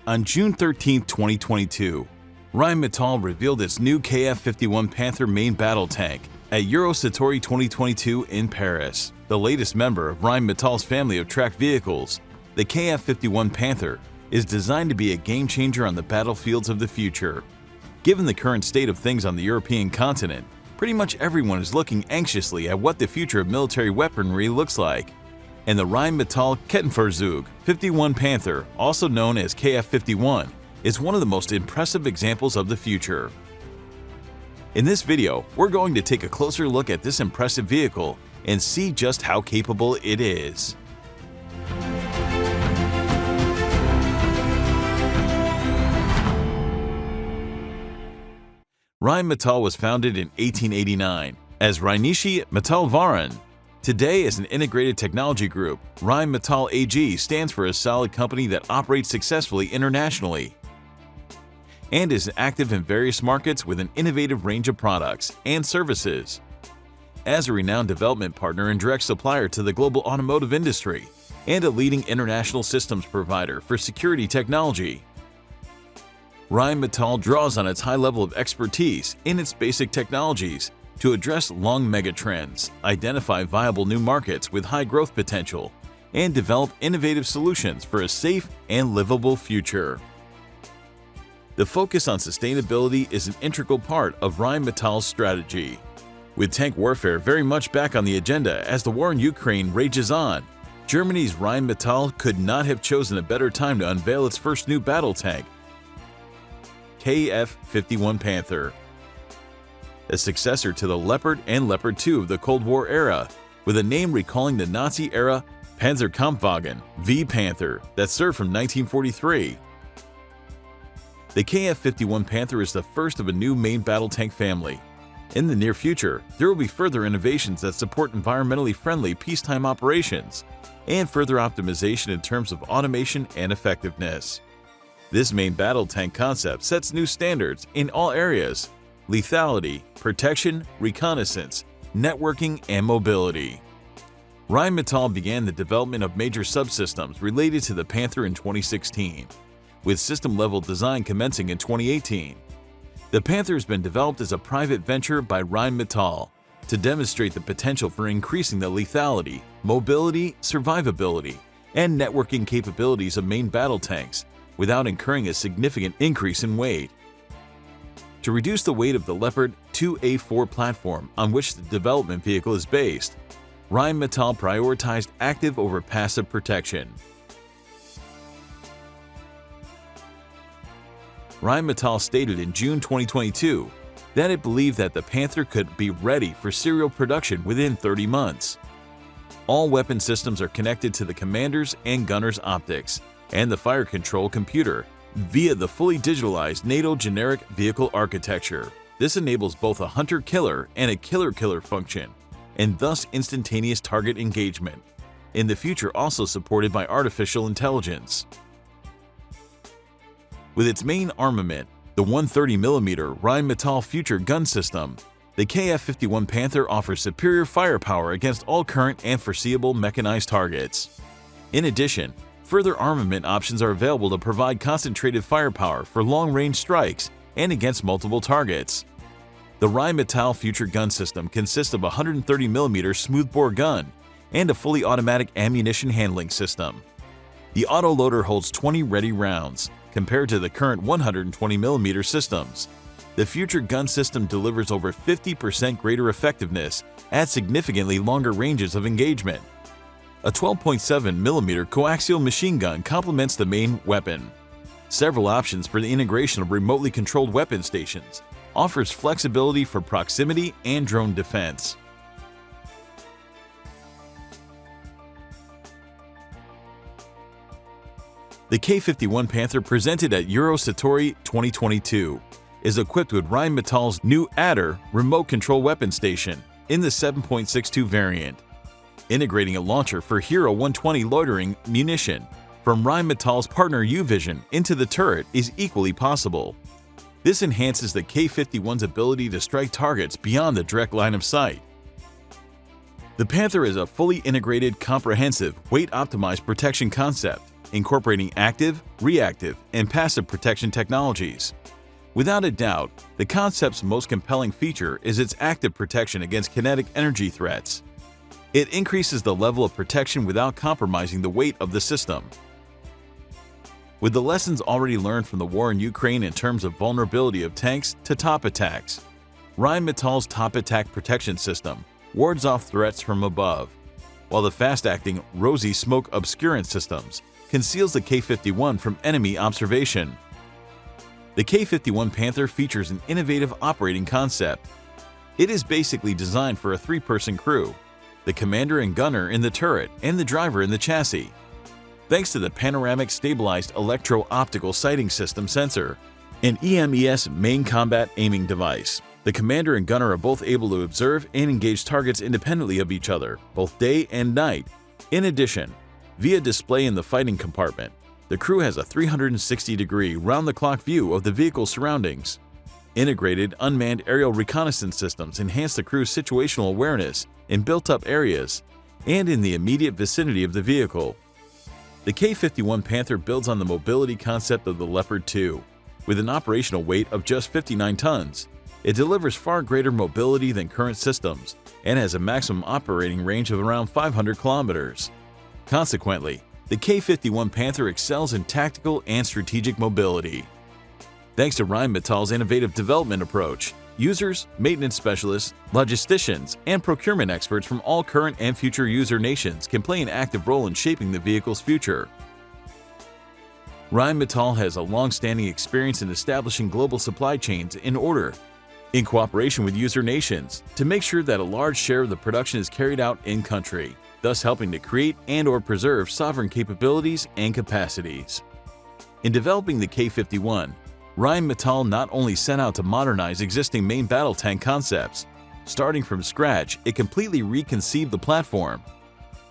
On June 13, 2022, Rheinmetall revealed its new KF-51 Panther main battle tank at Eurosatory 2022 in Paris. The latest member of Rheinmetall's family of tracked vehicles, the KF-51 Panther is designed to be a game-changer on the battlefields of the future. Given the current state of things on the European continent, pretty much everyone is looking anxiously at what the future of military weaponry looks like. And the Rheinmetall Kettenfahrzeug 51 Panther, also known as KF-51, is one of the most impressive examples of the future. In this video, we're going to take a closer look at this impressive vehicle and see just how capable it is. Rheinmetall was founded in 1889 as Rheinische Metallwaren. Today, as an integrated technology group, Rheinmetall AG stands for a solid company that operates successfully internationally and is active in various markets with an innovative range of products and services. As a renowned development partner and direct supplier to the global automotive industry and a leading international systems provider for security technology, Rheinmetall draws on its high level of expertise in its basic technologies to address long megatrends, identify viable new markets with high growth potential, and develop innovative solutions for a safe and livable future. The focus on sustainability is an integral part of Rheinmetall's strategy. With tank warfare very much back on the agenda as the war in Ukraine rages on, Germany's Rheinmetall could not have chosen a better time to unveil its first new battle tank, KF-51 Panther, a successor to the Leopard and Leopard 2 of the Cold War era, with a name recalling the Nazi-era Panzerkampfwagen V Panther that served from 1943. The KF-51 Panther is the first of a new main battle tank family. In the near future, there will be further innovations that support environmentally friendly peacetime operations and further optimization in terms of automation and effectiveness. This main battle tank concept sets new standards in all areas: lethality, protection, reconnaissance, networking, and mobility. Rheinmetall began the development of major subsystems related to the Panther in 2016, with system-level design commencing in 2018. The Panther has been developed as a private venture by Rheinmetall to demonstrate the potential for increasing the lethality, mobility, survivability, and networking capabilities of main battle tanks without incurring a significant increase in weight. To reduce the weight of the Leopard 2A4 platform on which the development vehicle is based, Rheinmetall prioritized active over passive protection. Rheinmetall stated in June 2022 that it believed that the Panther could be ready for serial production within 30 months. All weapon systems are connected to the commander's and gunner's optics and the fire control computer via the fully digitalized NATO generic vehicle architecture. This enables both a hunter-killer and a killer-killer function, and thus instantaneous target engagement, in the future also supported by artificial intelligence. With its main armament, the 130mm Rheinmetall Future gun system, the KF-51 Panther offers superior firepower against all current and foreseeable mechanized targets. In addition, further armament options are available to provide concentrated firepower for long-range strikes and against multiple targets. The Rheinmetall Future gun system consists of a 130mm smoothbore gun and a fully automatic ammunition handling system. The autoloader holds 20 ready rounds, compared to the current 120mm systems. The Future gun system delivers over 50% greater effectiveness at significantly longer ranges of engagement. A 12.7mm coaxial machine gun complements the main weapon. Several options for the integration of remotely controlled weapon stations offers flexibility for proximity and drone defense. The K-51 Panther presented at Eurosatory 2022 is equipped with Rheinmetall's new Adder remote control weapon station in the 7.62 variant, integrating a launcher for Hero 120 loitering munition from Rheinmetall's partner U-Vision into the turret is equally possible. This enhances the K-51's ability to strike targets beyond the direct line of sight. The Panther is a fully integrated, comprehensive, weight-optimized protection concept, incorporating active, reactive, and passive protection technologies. Without a doubt, the concept's most compelling feature is its active protection against kinetic energy threats. It increases the level of protection without compromising the weight of the system. With the lessons already learned from the war in Ukraine in terms of vulnerability of tanks to top attacks, Rheinmetall's Top Attack Protection System wards off threats from above, while the fast-acting Rosy Smoke Obscurance Systems conceals the K-51 from enemy observation. The K-51 Panther features an innovative operating concept. It is basically designed for a three-person crew, the commander and gunner in the turret and the driver in the chassis. Thanks to the Panoramic Stabilized Electro-Optical Sighting System sensor, an EMES main combat aiming device, the commander and gunner are both able to observe and engage targets independently of each other, both day and night. In addition, via display in the fighting compartment, the crew has a 360-degree round-the-clock view of the vehicle's surroundings. Integrated unmanned aerial reconnaissance systems enhance the crew's situational awareness in built-up areas and in the immediate vicinity of the vehicle. The K-51 Panther builds on the mobility concept of the Leopard 2. With an operational weight of just 59 tons, it delivers far greater mobility than current systems and has a maximum operating range of around 500 kilometers. Consequently, the K-51 Panther excels in tactical and strategic mobility. Thanks to Rheinmetall's innovative development approach, users, maintenance specialists, logisticians, and procurement experts from all current and future user nations can play an active role in shaping the vehicle's future. Rheinmetall has a long-standing experience in establishing global supply chains in order, in cooperation with user nations, to make sure that a large share of the production is carried out in-country, thus helping to create and/or preserve sovereign capabilities and capacities. In developing the K-51, Rheinmetall not only set out to modernize existing main battle tank concepts. Starting from scratch, it completely reconceived the platform.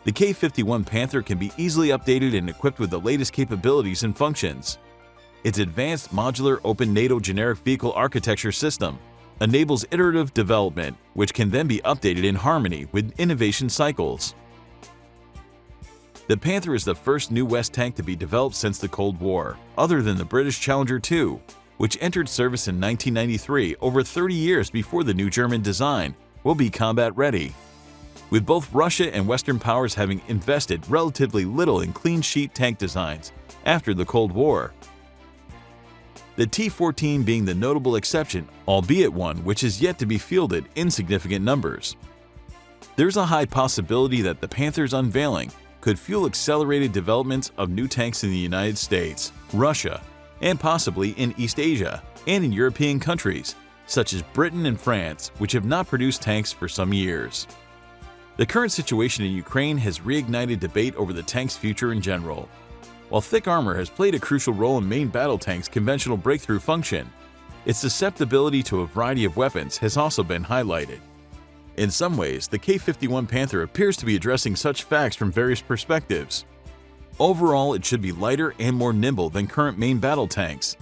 The K-51 Panther can be easily updated and equipped with the latest capabilities and functions. Its advanced modular open NATO generic vehicle architecture system enables iterative development, which can then be updated in harmony with innovation cycles. The Panther is the first new West tank to be developed since the Cold War, other than the British Challenger II, which entered service in 1993, over 30 years before the new German design, will be combat-ready. With both Russia and Western powers having invested relatively little in clean sheet tank designs after the Cold War, the T-14 being the notable exception, albeit one which is yet to be fielded in significant numbers. There's a high possibility that the Panther's unveiling could fuel accelerated developments of new tanks in the United States, Russia, and possibly in East Asia and in European countries, such as Britain and France, which have not produced tanks for some years. The current situation in Ukraine has reignited debate over the tank's future in general. While thick armor has played a crucial role in main battle tanks' conventional breakthrough function, its susceptibility to a variety of weapons has also been highlighted. In some ways, the K-51 Panther appears to be addressing such facts from various perspectives. Overall, it should be lighter and more nimble than current main battle tanks,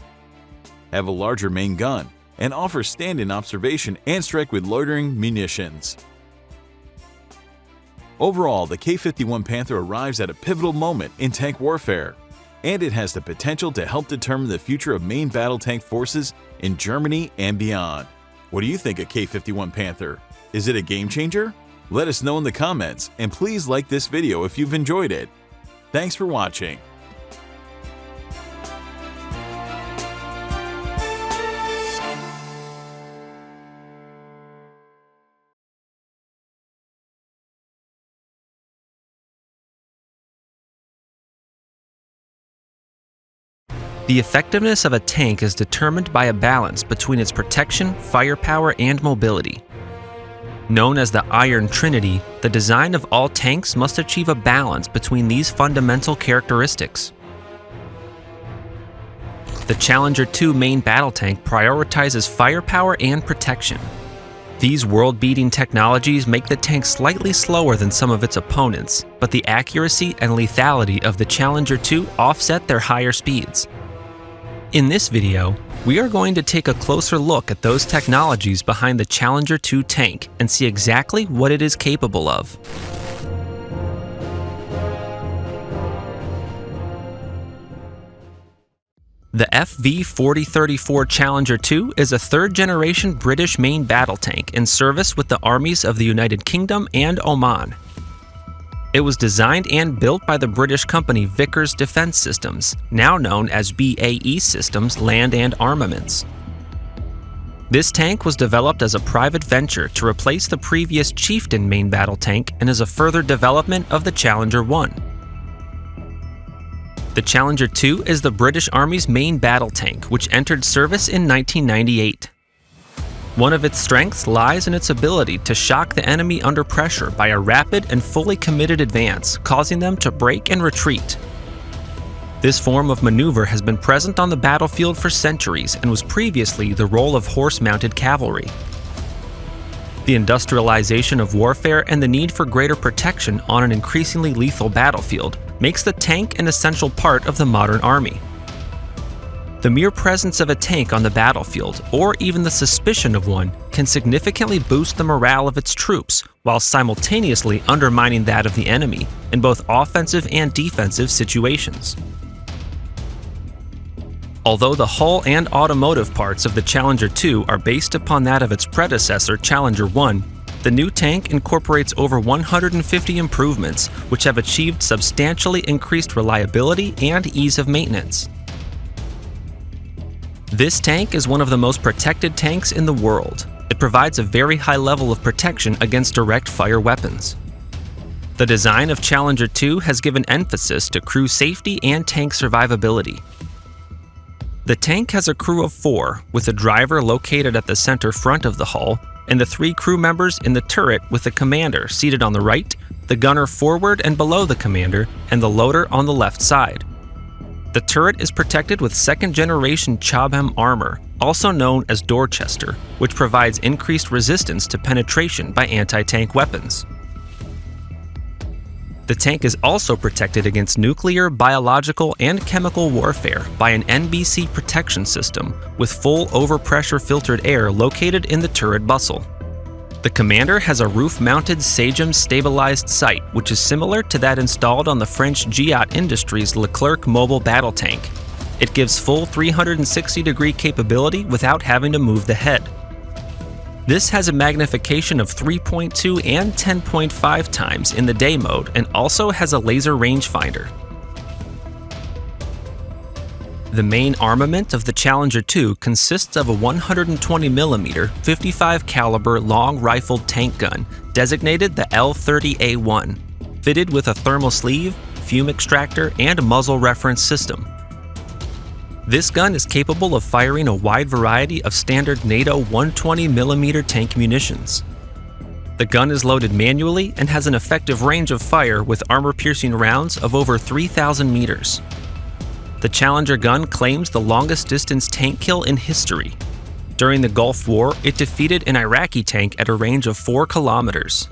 have a larger main gun, and offer stand-in observation and strike with loitering munitions. Overall, the K-51 Panther arrives at a pivotal moment in tank warfare, and it has the potential to help determine the future of main battle tank forces in Germany and beyond. What do you think of K-51 Panther? Is it a game changer? Let us know in the comments, and please like this video if you've enjoyed it. Thanks for watching. The effectiveness of a tank is determined by a balance between its protection, firepower, and mobility. Known as the Iron Trinity, the design of all tanks must achieve a balance between these fundamental characteristics. The Challenger II main battle tank prioritizes firepower and protection. These world-beating technologies make the tank slightly slower than some of its opponents, but the accuracy and lethality of the Challenger II offset their higher speeds. In this video, we are going to take a closer look at those technologies behind the Challenger 2 tank and see exactly what it is capable of. The FV-4034 Challenger 2 is a third-generation British main battle tank in service with the armies of the United Kingdom and Oman. It was designed and built by the British company Vickers Defence Systems, now known as BAE Systems Land and Armaments. This tank was developed as a private venture to replace the previous Chieftain main battle tank and is a further development of the Challenger 1. The Challenger 2 is the British Army's main battle tank, which entered service in 1998. One of its strengths lies in its ability to shock the enemy under pressure by a rapid and fully committed advance, causing them to break and retreat. This form of maneuver has been present on the battlefield for centuries and was previously the role of horse-mounted cavalry. The industrialization of warfare and the need for greater protection on an increasingly lethal battlefield makes the tank an essential part of the modern army. The mere presence of a tank on the battlefield, or even the suspicion of one, can significantly boost the morale of its troops, while simultaneously undermining that of the enemy in both offensive and defensive situations. Although the hull and automotive parts of the Challenger 2 are based upon that of its predecessor, Challenger 1, the new tank incorporates over 150 improvements, which have achieved substantially increased reliability and ease of maintenance. This tank is one of the most protected tanks in the world. It provides a very high level of protection against direct fire weapons. The design of Challenger 2 has given emphasis to crew safety and tank survivability. The tank has a crew of 4, with a driver located at the center front of the hull, and the 3 crew members in the turret with the commander seated on the right, the gunner forward and below the commander, and the loader on the left side. The turret is protected with second-generation Chobham armor, also known as Dorchester, which provides increased resistance to penetration by anti-tank weapons. The tank is also protected against nuclear, biological, and chemical warfare by an NBC protection system with full overpressure filtered air located in the turret bustle. The commander has a roof-mounted Sagem stabilized sight, which is similar to that installed on the French Giat Industries Leclerc mobile battle tank. It gives full 360-degree capability without having to move the head. This has a magnification of 3.2 and 10.5 times in the day mode and also has a laser rangefinder. The main armament of the Challenger 2 consists of a 120mm 55 caliber long rifled tank gun designated the L30A1, fitted with a thermal sleeve, fume extractor, and muzzle reference system. This gun is capable of firing a wide variety of standard NATO 120mm tank munitions. The gun is loaded manually and has an effective range of fire with armor-piercing rounds of over 3,000 meters. The Challenger gun claims the longest distance tank kill in history. During the Gulf War, it defeated an Iraqi tank at a range of 4 kilometers.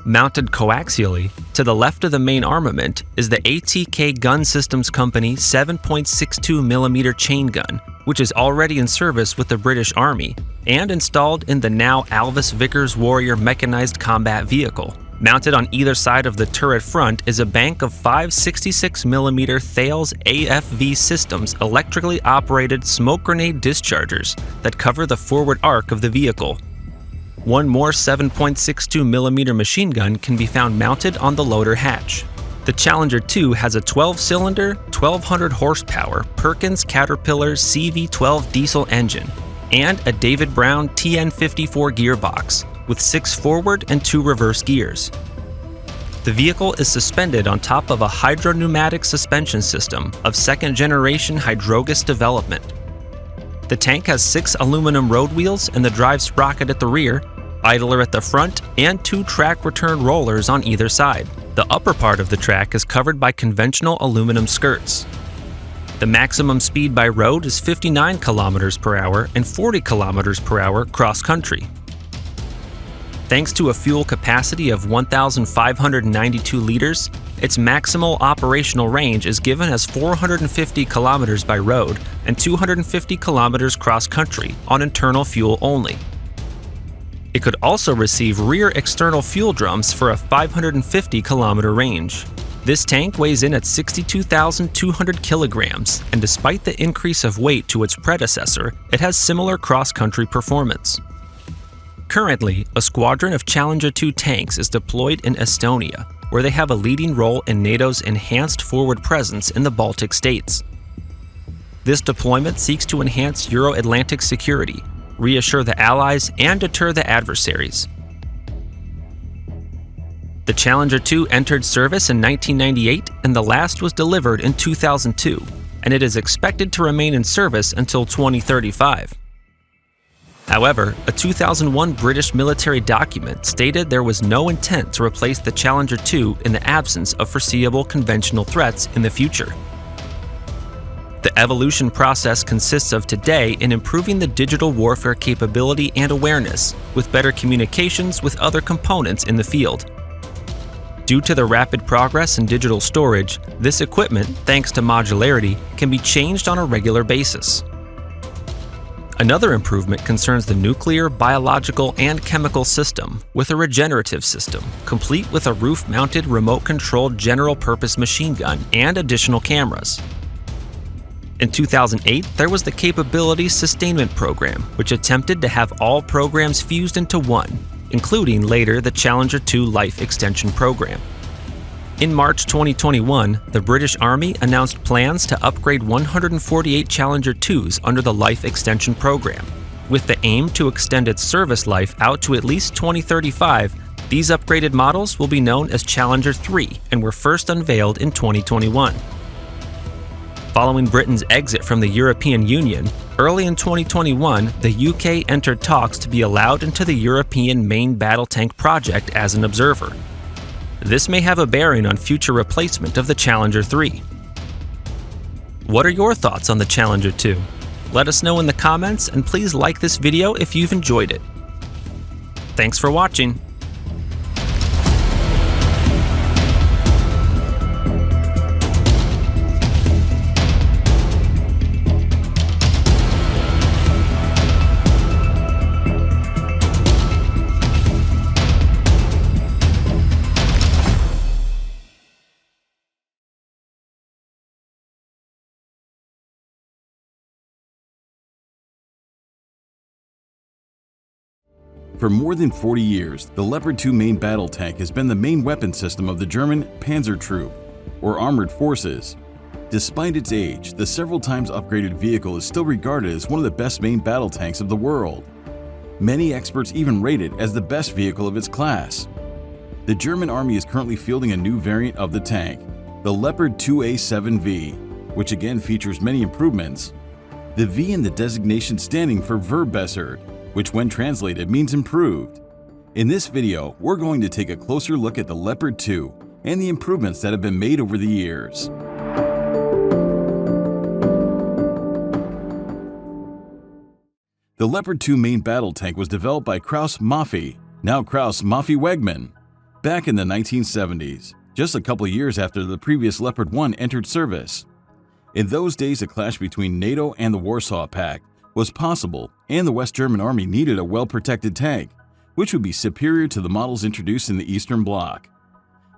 Mounted coaxially, to the left of the main armament, is the ATK Gun Systems Company 7.62mm chain gun, which is already in service with the British Army, and installed in the now Alvis Vickers Warrior mechanized combat vehicle. Mounted on either side of the turret front is a bank of 5 66mm Thales AFV Systems electrically operated smoke grenade dischargers that cover the forward arc of the vehicle. One more 7.62mm machine gun can be found mounted on the loader hatch. The Challenger 2 has a 12-cylinder, 1,200 horsepower Perkins Caterpillar CV12 diesel engine and a David Brown TN54 gearbox with 6 forward and 2 reverse gears. The vehicle is suspended on top of a hydropneumatic suspension system of second-generation Hydrogus development. The tank has 6 aluminum road wheels and the drive sprocket at the rear, idler at the front, and 2 track return rollers on either side. The upper part of the track is covered by conventional aluminum skirts. The maximum speed by road is 59 km per hour and 40 km per hour cross-country. Thanks to a fuel capacity of 1,592 liters, Its maximal operational range is given as 450 kilometers by road and 250 kilometers cross-country on internal fuel only. It could also receive rear external fuel drums for a 550 kilometer range. This tank weighs in at 62,200 kilograms, and despite the increase of weight to its predecessor, it has similar cross-country performance. Currently, a squadron of Challenger 2 tanks is deployed in Estonia, where they have a leading role in NATO's enhanced forward presence in the Baltic states. This deployment seeks to enhance Euro-Atlantic security, reassure the Allies, and deter the adversaries. The Challenger 2 entered service in 1998, and the last was delivered in 2002, and it is expected to remain in service until 2035. However, a 2001 British military document stated there was no intent to replace the Challenger 2 in the absence of foreseeable conventional threats in the future. The evolution process consists of today in improving the digital warfare capability and awareness, with better communications with other components in the field. Due to the rapid progress in digital storage, this equipment, thanks to modularity, can be changed on a regular basis. Another improvement concerns the nuclear, biological, and chemical system, with a regenerative system, complete with a roof-mounted remote-controlled general-purpose machine gun and additional cameras. In 2008, there was the Capability Sustainment Program, which attempted to have all programs fused into one, including later the Challenger 2 Life Extension Program. In March 2021, the British Army announced plans to upgrade 148 Challenger 2s under the Life Extension Program. With the aim to extend its service life out to at least 2035, these upgraded models will be known as Challenger 3 and were first unveiled in 2021. Following Britain's exit from the European Union, early in 2021, the UK entered talks to be allowed into the European Main Battle Tank project as an observer. This may have a bearing on future replacement of the Challenger 3. What are your thoughts on the Challenger 2? Let us know in the comments, and please like this video if you've enjoyed it. Thanks for watching. For more than 40 years, the Leopard 2 main battle tank has been the main weapon system of the German Panzertruppe, or armored forces. Despite its age, the several times upgraded vehicle is still regarded as one of the best main battle tanks of the world. Many experts even rate it as the best vehicle of its class. The German Army is currently fielding a new variant of the tank, the Leopard 2A7V, which again features many improvements. The V in the designation standing for Verbessert, which when translated means improved. In this video, we're going to take a closer look at the Leopard 2 and the improvements that have been made over the years. The Leopard 2 main battle tank was developed by Krauss-Maffei, now Krauss-Maffei-Wegmann, back in the 1970s, just a couple years after the previous Leopard 1 entered service. In those days, a clash between NATO and the Warsaw Pact was possible, and the West German Army needed a well-protected tank, which would be superior to the models introduced in the Eastern Bloc.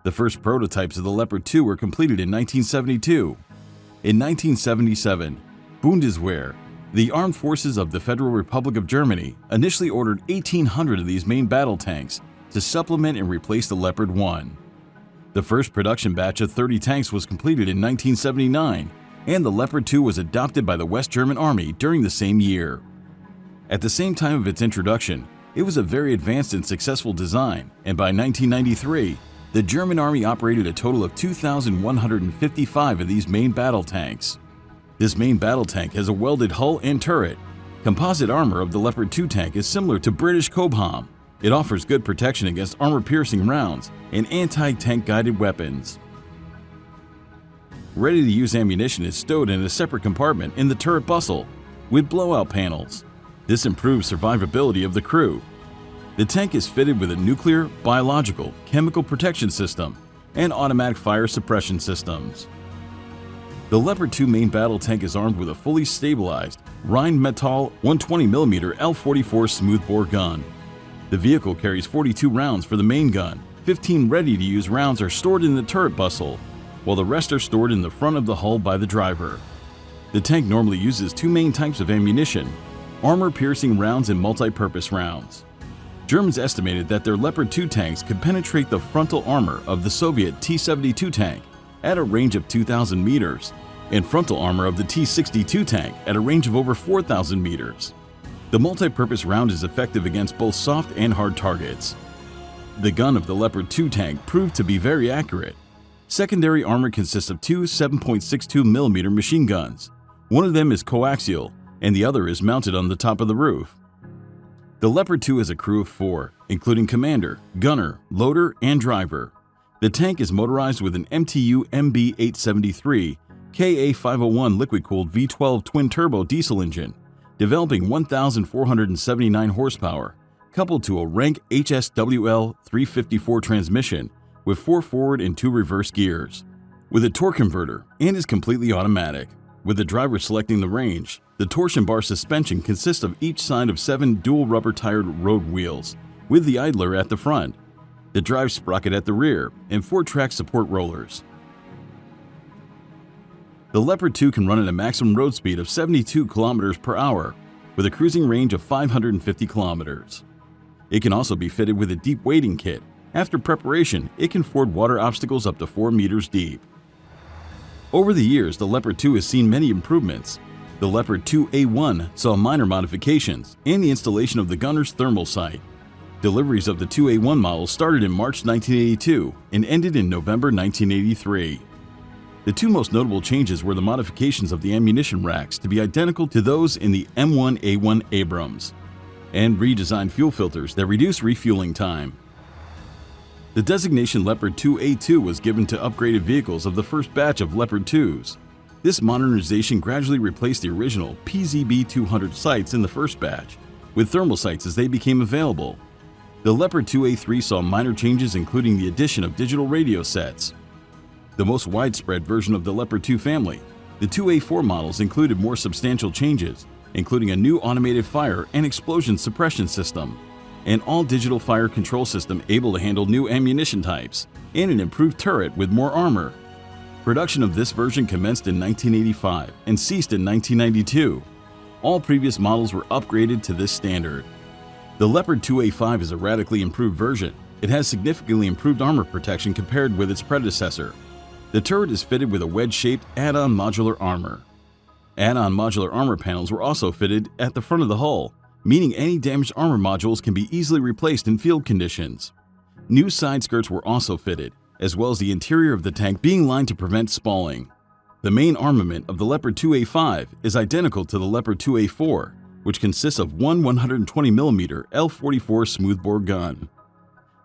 The first prototypes of the Leopard 2 were completed in 1972. In 1977, Bundeswehr, the armed forces of the Federal Republic of Germany, initially ordered 1,800 of these main battle tanks to supplement and replace the Leopard 1. The first production batch of 30 tanks was completed in 1979, and the Leopard 2 was adopted by the West German Army during the same year. At the same time of its introduction, it was a very advanced and successful design, and by 1993, the German Army operated a total of 2,155 of these main battle tanks. This main battle tank has a welded hull and turret. Composite armor of the Leopard 2 tank is similar to British Cobham. It offers good protection against armor-piercing rounds and anti-tank guided weapons. Ready-to-use ammunition is stowed in a separate compartment in the turret bustle with blowout panels. This improves survivability of the crew. The tank is fitted with a nuclear, biological, chemical protection system and automatic fire suppression systems. The Leopard 2 main battle tank is armed with a fully stabilized Rheinmetall 120mm L44 smoothbore gun. The vehicle carries 42 rounds for the main gun. 15 ready-to-use rounds are stored in the turret bustle, while the rest are stored in the front of the hull by the driver. The tank normally uses two main types of ammunition: armor-piercing rounds and multi-purpose rounds. Germans estimated that their Leopard 2 tanks could penetrate the frontal armor of the Soviet T-72 tank at a range of 2,000 meters, and frontal armor of the T-62 tank at a range of over 4,000 meters. The multi-purpose round is effective against both soft and hard targets. The gun of the Leopard 2 tank proved to be very accurate. Secondary armor consists of two 7.62mm machine guns. One of them is coaxial, and the other is mounted on the top of the roof. The Leopard 2 has a crew of 4, including commander, gunner, loader, and driver. The tank is motorized with an MTU MB873 KA501 liquid-cooled V12 twin-turbo diesel engine, developing 1,479 horsepower, coupled to a Rank HSWL 354 transmission with 4 forward and 2 reverse gears, with a torque converter, and is completely automatic. With the driver selecting the range, the torsion bar suspension consists of each side of 7 dual rubber-tired road wheels, with the idler at the front, the drive sprocket at the rear, and 4 track support rollers. The Leopard 2 can run at a maximum road speed of 72 km per hour, with a cruising range of 550 km. It can also be fitted with a deep wading kit. After preparation, it can ford water obstacles up to 4 meters deep. Over the years, the Leopard 2 has seen many improvements. The Leopard 2A1 saw minor modifications and the installation of the gunner's thermal sight. Deliveries of the 2A1 model started in March 1982 and ended in November 1983. The two most notable changes were the modifications of the ammunition racks to be identical to those in the M1A1 Abrams, and redesigned fuel filters that reduce refueling time. The designation Leopard 2A2 was given to upgraded vehicles of the first batch of Leopard 2s. This modernization gradually replaced the original PZB-200 sights in the first batch, with thermal sights as they became available. The Leopard 2A3 saw minor changes, including the addition of digital radio sets. The most widespread version of the Leopard 2 family, the 2A4 models, included more substantial changes, including a new automated fire and explosion suppression system, an all-digital fire control system able to handle new ammunition types, and an improved turret with more armor. Production of this version commenced in 1985 and ceased in 1992. All previous models were upgraded to this standard. The Leopard 2A5 is a radically improved version. It has significantly improved armor protection compared with its predecessor. The turret is fitted with a wedge-shaped add-on modular armor. Add-on modular armor panels were also fitted at the front of the hull, meaning any damaged armor modules can be easily replaced in field conditions. New side skirts were also fitted, as well as the interior of the tank being lined to prevent spalling. The main armament of the Leopard 2A5 is identical to the Leopard 2A4, which consists of one 120mm L44 smoothbore gun.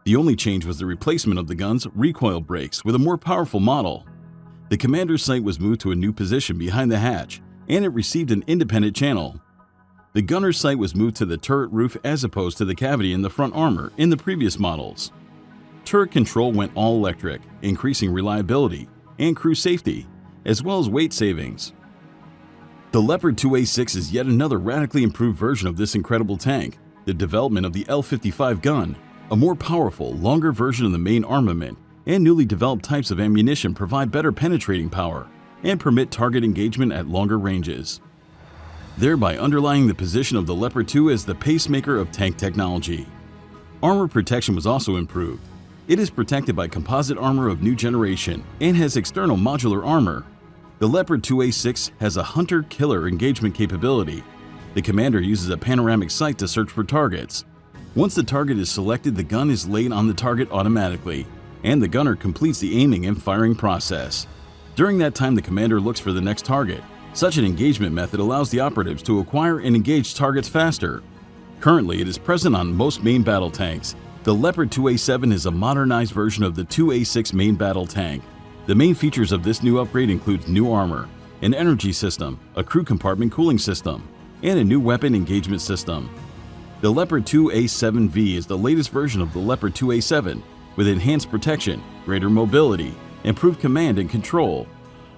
The only change was the replacement of the gun's recoil brakes with a more powerful model. The commander's sight was moved to a new position behind the hatch, and it received an independent channel. The gunner's sight was moved to the turret roof as opposed to the cavity in the front armor in the previous models. Turret control went all electric, increasing reliability and crew safety, as well as weight savings. The Leopard 2A6 is yet another radically improved version of this incredible tank. The development of the L55 gun, a more powerful, longer version of the main armament, and newly developed types of ammunition provide better penetrating power and permit target engagement at longer ranges, thereby underlying the position of the Leopard 2 as the pacemaker of tank technology. Armor protection was also improved. It is protected by composite armor of new generation and has external modular armor. The Leopard 2A6 has a hunter-killer engagement capability. The commander uses a panoramic sight to search for targets. Once the target is selected, the gun is laid on the target automatically, and the gunner completes the aiming and firing process. During that time, the commander looks for the next target. Such an engagement method allows the operatives to acquire and engage targets faster. Currently, it is present on most main battle tanks. The Leopard 2A7 is a modernized version of the 2A6 main battle tank. The main features of this new upgrade include new armor, an energy system, a crew compartment cooling system, and a new weapon engagement system. The Leopard 2A7V is the latest version of the Leopard 2A7 with enhanced protection, greater mobility, improved command and control,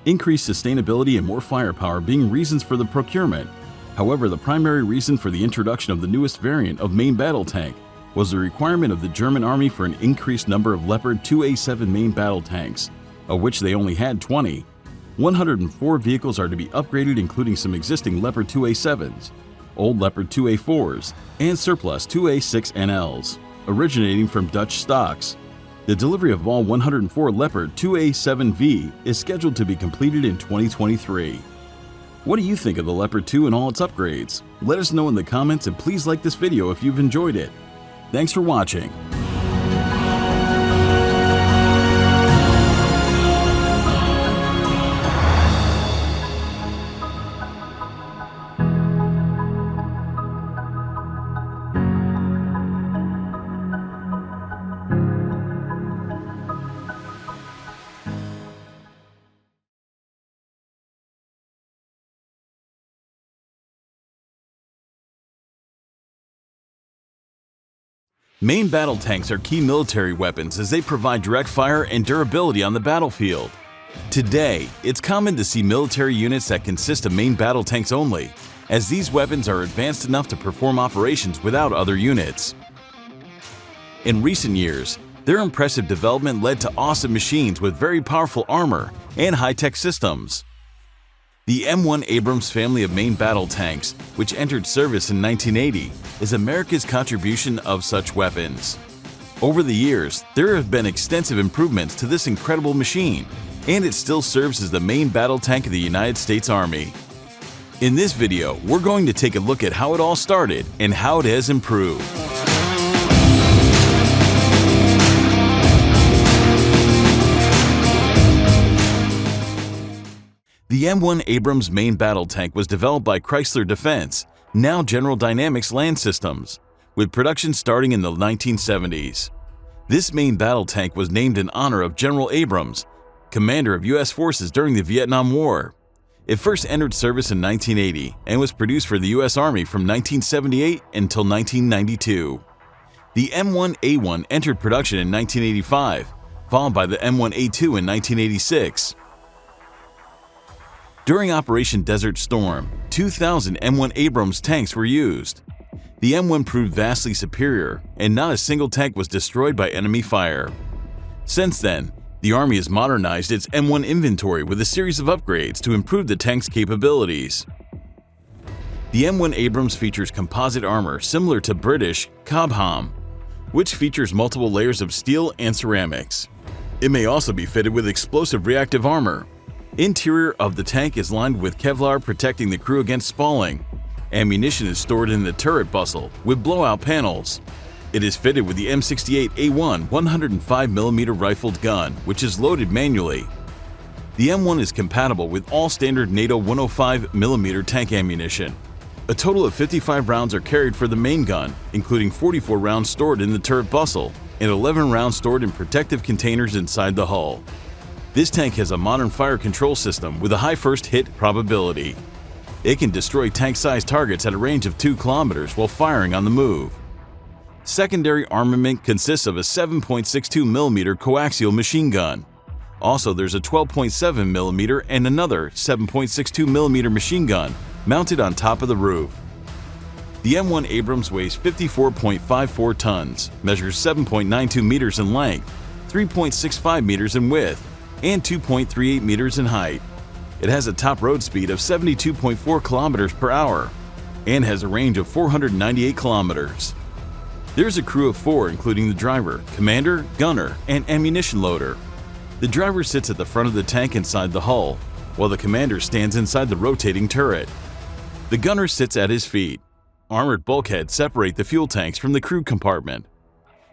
increased sustainability and more firepower being reasons for the procurement. However, the primary reason for the introduction of the newest variant of main battle tank was the requirement of the German Army for an increased number of Leopard 2A7 main battle tanks, of which they only had 20. 104 vehicles are to be upgraded, including some existing Leopard 2A7s, old Leopard 2A4s, and surplus 2A6NLs, originating from Dutch stocks. The delivery of all 104 Leopard 2A7V is scheduled to be completed in 2023. What do you think of the Leopard 2 and all its upgrades? Let us know in the comments, and please like this video if you've enjoyed it. Thanks for watching. Main battle tanks are key military weapons as they provide direct fire and durability on the battlefield. Today, it's common to see military units that consist of main battle tanks only, as these weapons are advanced enough to perform operations without other units. In recent years, their impressive development led to awesome machines with very powerful armor and high-tech systems. The M1 Abrams family of main battle tanks, which entered service in 1980, is America's contribution of such weapons. Over the years, there have been extensive improvements to this incredible machine, and it still serves as the main battle tank of the United States Army. In this video, we're going to take a look at how it all started and how it has improved. The M1 Abrams main battle tank was developed by Chrysler Defense, now General Dynamics Land Systems, with production starting in the 1970s. This main battle tank was named in honor of General Abrams, commander of U.S. forces during the Vietnam War. It first entered service in 1980 and was produced for the U.S. Army from 1978 until 1992. The M1A1 entered production in 1985, followed by the M1A2 in 1986. During Operation Desert Storm, 2,000 M1 Abrams tanks were used. The M1 proved vastly superior, and not a single tank was destroyed by enemy fire. Since then, the Army has modernized its M1 inventory with a series of upgrades to improve the tank's capabilities. The M1 Abrams features composite armor similar to British Cobham, which features multiple layers of steel and ceramics. It may also be fitted with explosive reactive armor. Interior of the tank is lined with Kevlar protecting the crew against spalling. Ammunition is stored in the turret bustle with blowout panels. It is fitted with the M68A1 105mm rifled gun, which is loaded manually. The M1 is compatible with all standard NATO 105mm tank ammunition. A total of 55 rounds are carried for the main gun, including 44 rounds stored in the turret bustle and 11 rounds stored in protective containers inside the hull. This tank has a modern fire control system with a high first hit probability. It can destroy tank-sized targets at a range of 2 kilometers while firing on the move. Secondary armament consists of a 7.62mm coaxial machine gun. Also, there's a 12.7mm and another 7.62mm machine gun mounted on top of the roof. The M1 Abrams weighs 54.54 tons, measures 7.92 meters in length, 3.65 meters in width, and 2.38 meters in height. It has a top road speed of 72.4 kilometers per hour and has a range of 498 kilometers. There's a crew of 4, including the driver, commander, gunner, and ammunition loader. The driver sits at the front of the tank inside the hull, while the commander stands inside the rotating turret. The gunner sits at his feet. Armored bulkheads separate the fuel tanks from the crew compartment.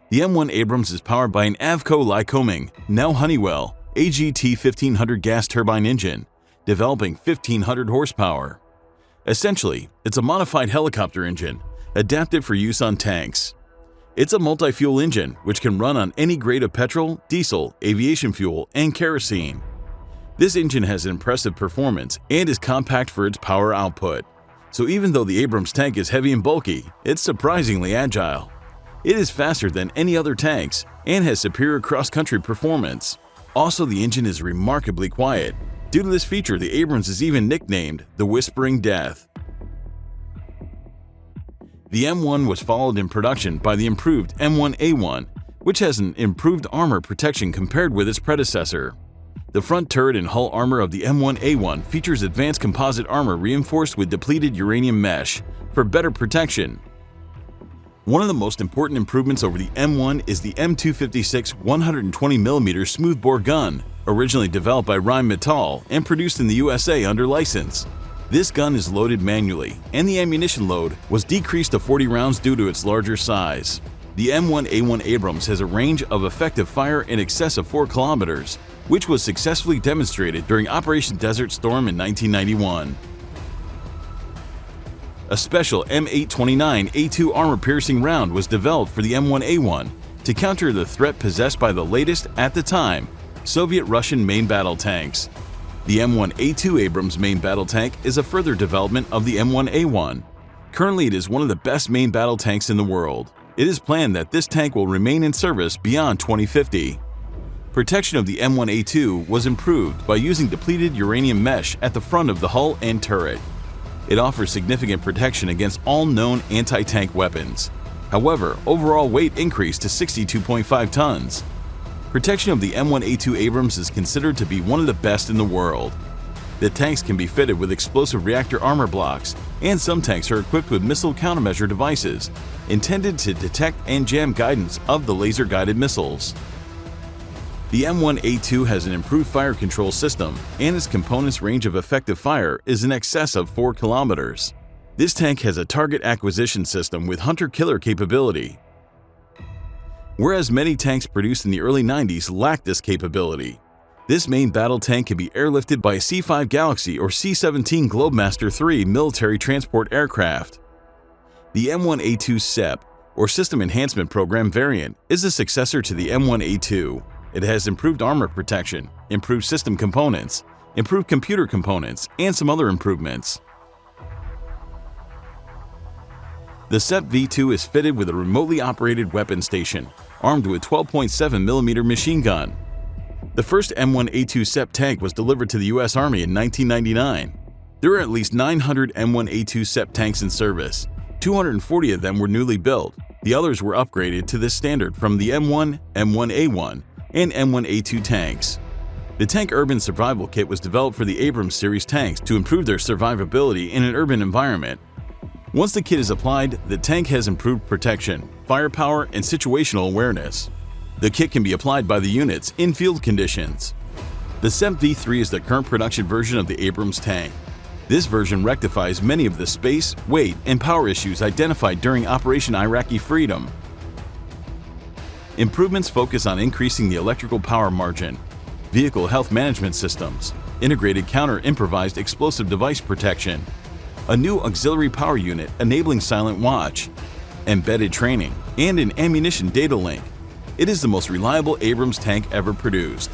The M1 Abrams is powered by an Avco Lycoming, now Honeywell, AGT 1500 gas turbine engine, developing 1500 horsepower. Essentially, it's a modified helicopter engine, adapted for use on tanks. It's a multi-fuel engine which can run on any grade of petrol, diesel, aviation fuel, and kerosene. This engine has impressive performance and is compact for its power output. So even though the Abrams tank is heavy and bulky, it's surprisingly agile. It is faster than any other tanks and has superior cross-country performance. Also, the engine is remarkably quiet. Due to this feature, the Abrams is even nicknamed the Whispering Death. The M1 was followed in production by the improved M1A1, which has an improved armor protection compared with its predecessor. The front turret and hull armor of the M1A1 features advanced composite armor reinforced with depleted uranium mesh for better protection. One of the most important improvements over the M1 is the M256 120mm smoothbore gun, originally developed by Rheinmetall and produced in the USA under license. This gun is loaded manually, and the ammunition load was decreased to 40 rounds due to its larger size. The M1A1 Abrams has a range of effective fire in excess of 4 kilometers, which was successfully demonstrated during Operation Desert Storm in 1991. A special M829A2 armor-piercing round was developed for the M1A1 to counter the threat possessed by the latest, at the time, Soviet-Russian main battle tanks. The M1A2 Abrams main battle tank is a further development of the M1A1. Currently, it is one of the best main battle tanks in the world. It is planned that this tank will remain in service beyond 2050. Protection of the M1A2 was improved by using depleted uranium mesh at the front of the hull and turret. It offers significant protection against all known anti-tank weapons. However, overall weight increased to 62.5 tons. Protection of the M1A2 Abrams is considered to be one of the best in the world. The tanks can be fitted with explosive reactor armor blocks, and some tanks are equipped with missile countermeasure devices intended to detect and jam guidance of the laser-guided missiles. The M1A2 has an improved fire control system, and its components' range of effective fire is in excess of 4 kilometers. This tank has a target acquisition system with hunter-killer capability, whereas many tanks produced in the early 90s lacked this capability. This main battle tank can be airlifted by a C-5 Galaxy or C-17 Globemaster III military transport aircraft. The M1A2 SEP, or System Enhancement Program variant, is a successor to the M1A2. It has improved armor protection, improved system components, improved computer components, and some other improvements. The SEP V2 is fitted with a remotely operated weapon station, armed with 12.7mm machine gun. The first M1A2 SEP tank was delivered to the US Army in 1999. There are at least 900 M1A2 SEP tanks in service. 240 of them were newly built. The others were upgraded to this standard from the M1, M1A1, and M1A2 tanks. The Tank Urban Survival Kit was developed for the Abrams series tanks to improve their survivability in an urban environment. Once the kit is applied, the tank has improved protection, firepower, and situational awareness. The kit can be applied by the units in field conditions. The SEP V3 is the current production version of the Abrams tank. This version rectifies many of the space, weight, and power issues identified during Operation Iraqi Freedom. Improvements focus on increasing the electrical power margin, vehicle health management systems, integrated counter-improvised explosive device protection, a new auxiliary power unit enabling silent watch, embedded training, and an ammunition data link. It is the most reliable Abrams tank ever produced.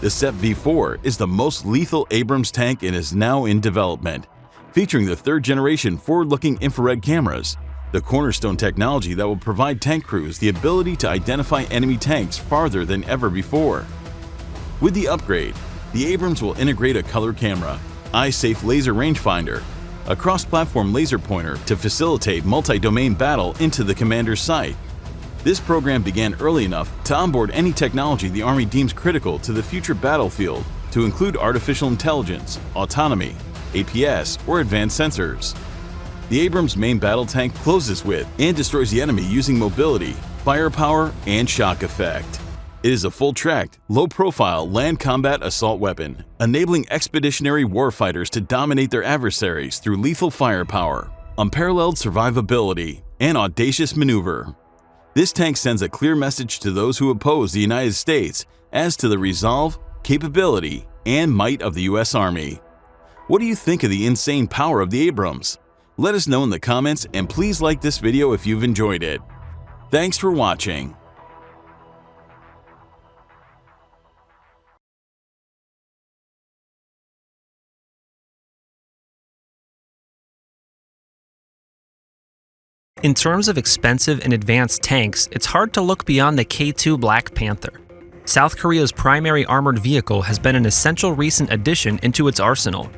The SEP V4 is the most lethal Abrams tank and is now in development, featuring the third-generation forward-looking infrared cameras, the cornerstone technology that will provide tank crews the ability to identify enemy tanks farther than ever before. With the upgrade, the Abrams will integrate a color camera, eye-safe laser rangefinder, a cross-platform laser pointer to facilitate multi-domain battle into the commander's sight. This program began early enough to onboard any technology the Army deems critical to the future battlefield, to include artificial intelligence, autonomy, APS, or advanced sensors. The Abrams main battle tank closes with and destroys the enemy using mobility, firepower, and shock effect. It is a full-tracked, low-profile land combat assault weapon, enabling expeditionary warfighters to dominate their adversaries through lethal firepower, unparalleled survivability, and audacious maneuver. This tank sends a clear message to those who oppose the United States as to the resolve, capability, and might of the US Army. What do you think of the insane power of the Abrams? Let us know in the comments, and please like this video if you've enjoyed it. Thanks for watching. In terms of expensive and advanced tanks, it's hard to look beyond the K2 Black Panther. South Korea's primary armored vehicle has been an essential recent addition into its arsenal.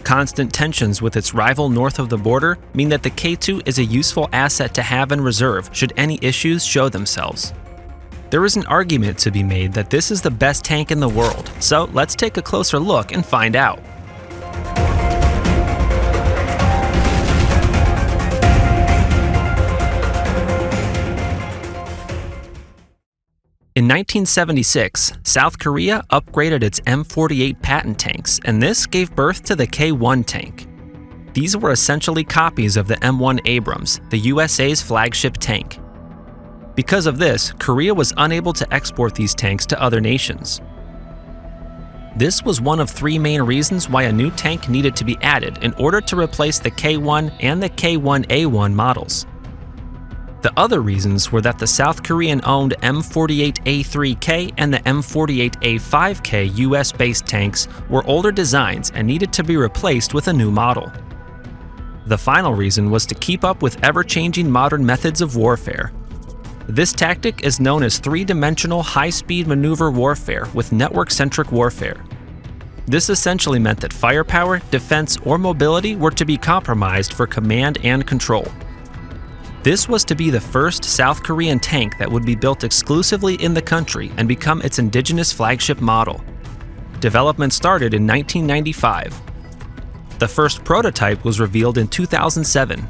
Constant tensions with its rival north of the border mean that the K2 is a useful asset to have in reserve should any issues show themselves. There is an argument to be made that this is the best tank in the world, so let's take a closer look and find out. In 1976, South Korea upgraded its M48 Patton tanks, and this gave birth to the K1 tank. These were essentially copies of the M1 Abrams, the USA's flagship tank. Because of this, Korea was unable to export these tanks to other nations. This was one of three main reasons why a new tank needed to be added in order to replace the K1 and the K1A1 models. The other reasons were that the South Korean-owned M48A3K and the M48A5K US-based tanks were older designs and needed to be replaced with a new model. The final reason was to keep up with ever-changing modern methods of warfare. This tactic is known as three-dimensional high-speed maneuver warfare with network-centric warfare. This essentially meant that firepower, defense, or mobility were to be compromised for command and control. This was to be the first South Korean tank that would be built exclusively in the country and become its indigenous flagship model. Development started in 1995. The first prototype was revealed in 2007.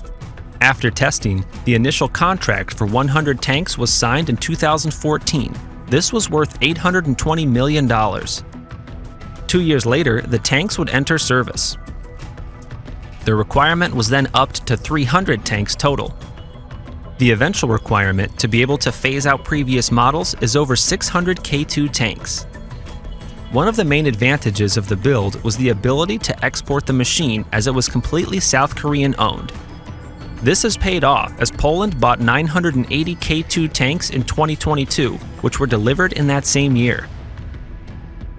After testing, the initial contract for 100 tanks was signed in 2014. This was worth $820 million. 2 years later, the tanks would enter service. The requirement was then upped to 300 tanks total. The eventual requirement to be able to phase out previous models is over 600 K2 tanks. One of the main advantages of the build was the ability to export the machine as it was completely South Korean owned. This has paid off as Poland bought 980 K2 tanks in 2022, which were delivered in that same year.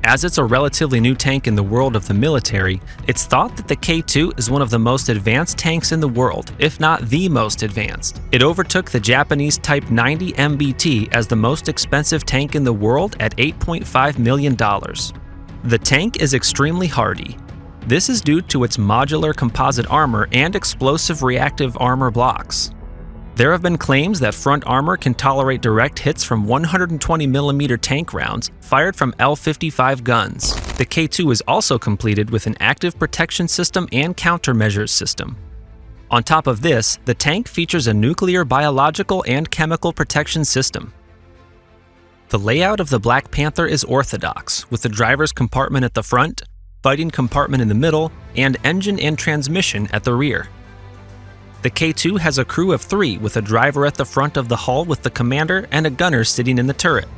As it's a relatively new tank in the world of the military, it's thought that the K2 is one of the most advanced tanks in the world, if not the most advanced. It overtook the Japanese Type 90 MBT as the most expensive tank in the world at $8.5 million. The tank is extremely hardy. This is due to its modular composite armor and explosive reactive armor blocks. There have been claims that front armor can tolerate direct hits from 120mm tank rounds fired from L-55 guns. The K2 is also completed with an active protection system and countermeasures system. On top of this, the tank features a nuclear, biological, and chemical protection system. The layout of the Black Panther is orthodox, with the driver's compartment at the front, fighting compartment in the middle, and engine and transmission at the rear. The K2 has a crew of 3 with a driver at the front of the hull with the commander and a gunner sitting in the turret.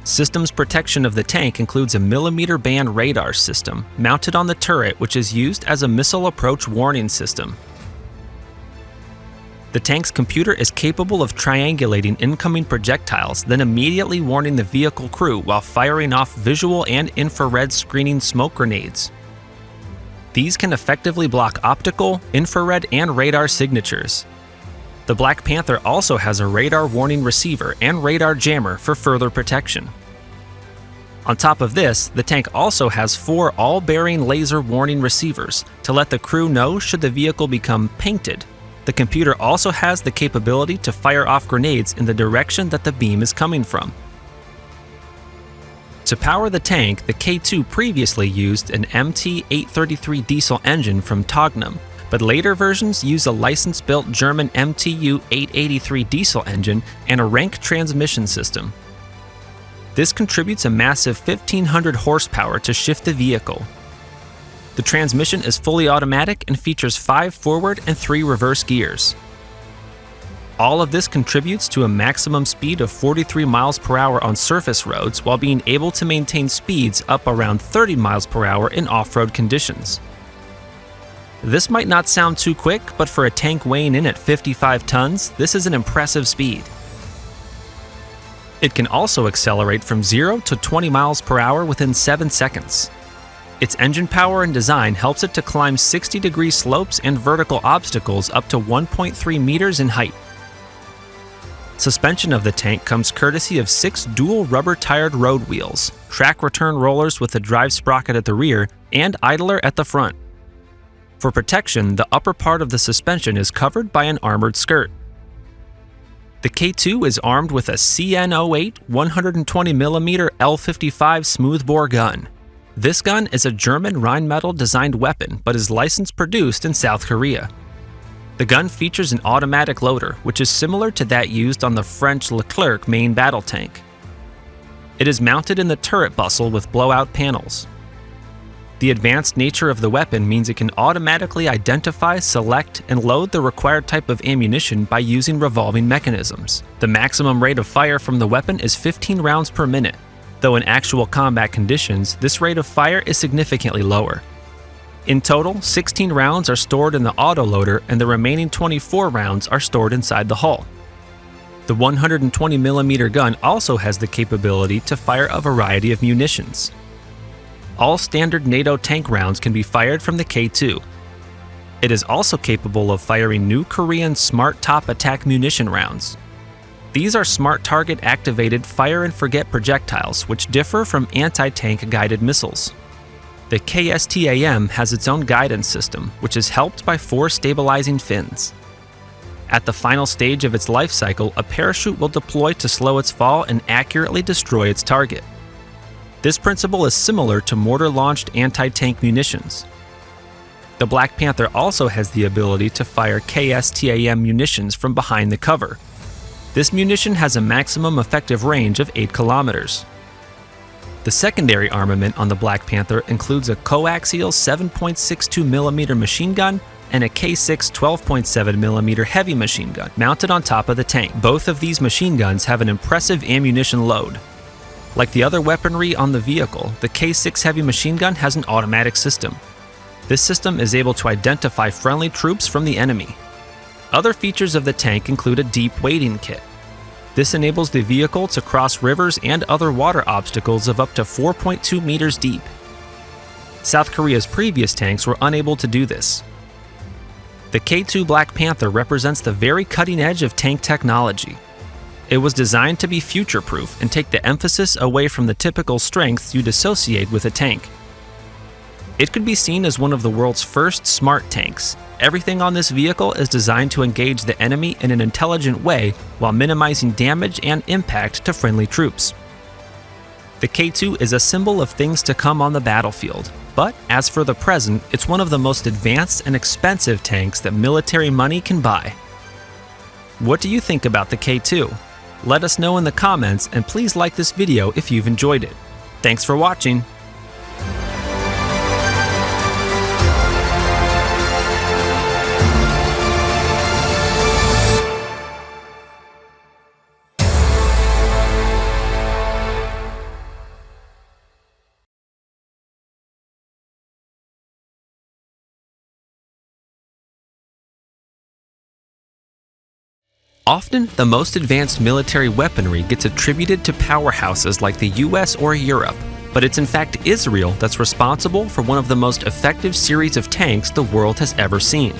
Systems protection of the tank includes a millimeter band radar system mounted on the turret, which is used as a missile approach warning system. The tank's computer is capable of triangulating incoming projectiles, then immediately warning the vehicle crew while firing off visual and infrared screening smoke grenades. These can effectively block optical, infrared, and radar signatures. The Black Panther also has a radar warning receiver and radar jammer for further protection. On top of this, the tank also has 4 all-bearing laser warning receivers to let the crew know should the vehicle become painted. The computer also has the capability to fire off grenades in the direction that the beam is coming from. To power the tank, the K2 previously used an MT-833 diesel engine from Tognum, but later versions use a license-built German MTU-883 diesel engine and a Renk transmission system. This contributes a massive 1,500 horsepower to shift the vehicle. The transmission is fully automatic and features 5 forward and 3 reverse gears. All of this contributes to a maximum speed of 43 miles per hour on surface roads while being able to maintain speeds up around 30 miles per hour in off-road conditions. This might not sound too quick, but for a tank weighing in at 55 tons, this is an impressive speed. It can also accelerate from 0 to 20 miles per hour within 7 seconds. Its engine power and design helps it to climb 60-degree slopes and vertical obstacles up to 1.3 meters in height. Suspension of the tank comes courtesy of 6 dual rubber-tired road wheels, track return rollers with a drive sprocket at the rear, and idler at the front. For protection, the upper part of the suspension is covered by an armored skirt. The K2 is armed with a CN08 120mm L55 smoothbore gun. This gun is a German Rheinmetall designed weapon but is licensed produced in South Korea. The gun features an automatic loader, which is similar to that used on the French Leclerc main battle tank. It is mounted in the turret bustle with blowout panels. The advanced nature of the weapon means it can automatically identify, select, and load the required type of ammunition by using revolving mechanisms. The maximum rate of fire from the weapon is 15 rounds per minute, though in actual combat conditions, this rate of fire is significantly lower. In total, 16 rounds are stored in the autoloader and the remaining 24 rounds are stored inside the hull. The 120mm gun also has the capability to fire a variety of munitions. All standard NATO tank rounds can be fired from the K2. It is also capable of firing new Korean Smart Top attack munition rounds. These are smart target activated fire and forget projectiles which differ from anti-tank guided missiles. The KSTAM has its own guidance system, which is helped by 4 stabilizing fins. At the final stage of its life cycle, a parachute will deploy to slow its fall and accurately destroy its target. This principle is similar to mortar-launched anti-tank munitions. The Black Panther also has the ability to fire KSTAM munitions from behind the cover. This munition has a maximum effective range of 8 kilometers. The secondary armament on the Black Panther includes a coaxial 7.62mm machine gun and a K6 12.7mm heavy machine gun mounted on top of the tank. Both of these machine guns have an impressive ammunition load. Like the other weaponry on the vehicle, the K6 heavy machine gun has an automatic system. This system is able to identify friendly troops from the enemy. Other features of the tank include a deep wading kit. This enables the vehicle to cross rivers and other water obstacles of up to 4.2 meters deep. South Korea's previous tanks were unable to do this. The K2 Black Panther represents the very cutting edge of tank technology. It was designed to be future-proof and take the emphasis away from the typical strengths you'd associate with a tank. It could be seen as one of the world's first smart tanks. Everything on this vehicle is designed to engage the enemy in an intelligent way while minimizing damage and impact to friendly troops. The K2 is a symbol of things to come on the battlefield, but as for the present, it's one of the most advanced and expensive tanks that military money can buy. What do you think about the K2? Let us know in the comments, and please like this video if you've enjoyed it. Thanks for watching. Often, the most advanced military weaponry gets attributed to powerhouses like the US or Europe, but it's in fact Israel that's responsible for one of the most effective series of tanks the world has ever seen.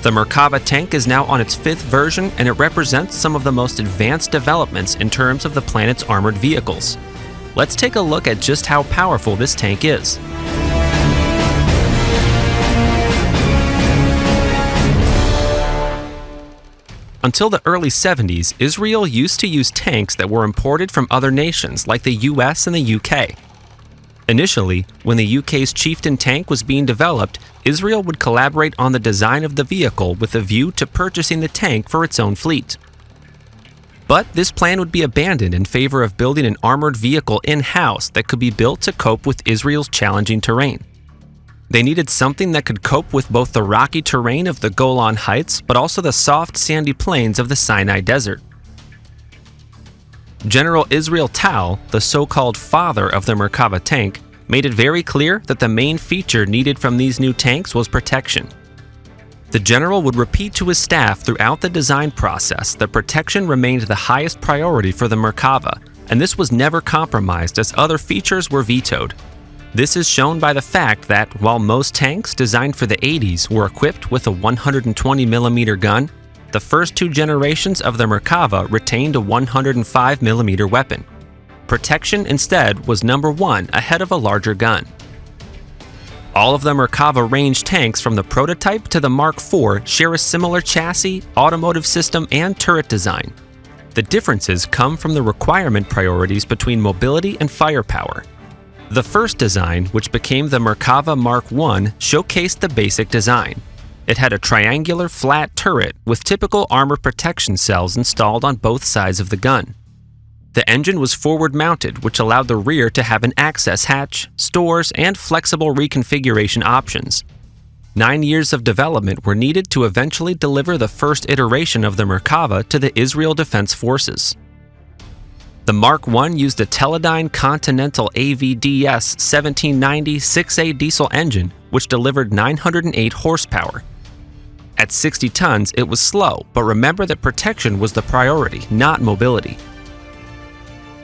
The Merkava tank is now on its 5th version, and it represents some of the most advanced developments in terms of the planet's armored vehicles. Let's take a look at just how powerful this tank is. Until the early 70s, Israel used to use tanks that were imported from other nations like the US and the UK. Initially, when the UK's Chieftain tank was being developed, Israel would collaborate on the design of the vehicle with a view to purchasing the tank for its own fleet. But this plan would be abandoned in favor of building an armored vehicle in-house that could be built to cope with Israel's challenging terrain. They needed something that could cope with both the rocky terrain of the Golan Heights, but also the soft, sandy plains of the Sinai Desert. General Israel Tal, the so-called father of the Merkava tank, made it very clear that the main feature needed from these new tanks was protection. The general would repeat to his staff throughout the design process that protection remained the highest priority for the Merkava, and this was never compromised as other features were vetoed. This is shown by the fact that while most tanks designed for the 80s were equipped with a 120mm gun, the first two generations of the Merkava retained a 105mm weapon. Protection instead was number one ahead of a larger gun. All of the Merkava range tanks from the prototype to the Mark IV share a similar chassis, automotive system, and turret design. The differences come from the requirement priorities between mobility and firepower. The first design, which became the Merkava Mark I, showcased the basic design. It had a triangular flat turret with typical armor protection cells installed on both sides of the gun. The engine was forward-mounted, which allowed the rear to have an access hatch, stores, and flexible reconfiguration options. 9 years of development were needed to eventually deliver the first iteration of the Merkava to the Israel Defense Forces. The Mark I used a Teledyne Continental AVDS 1790 6A diesel engine, which delivered 908 horsepower. At 60 tons, it was slow, but remember that protection was the priority, not mobility.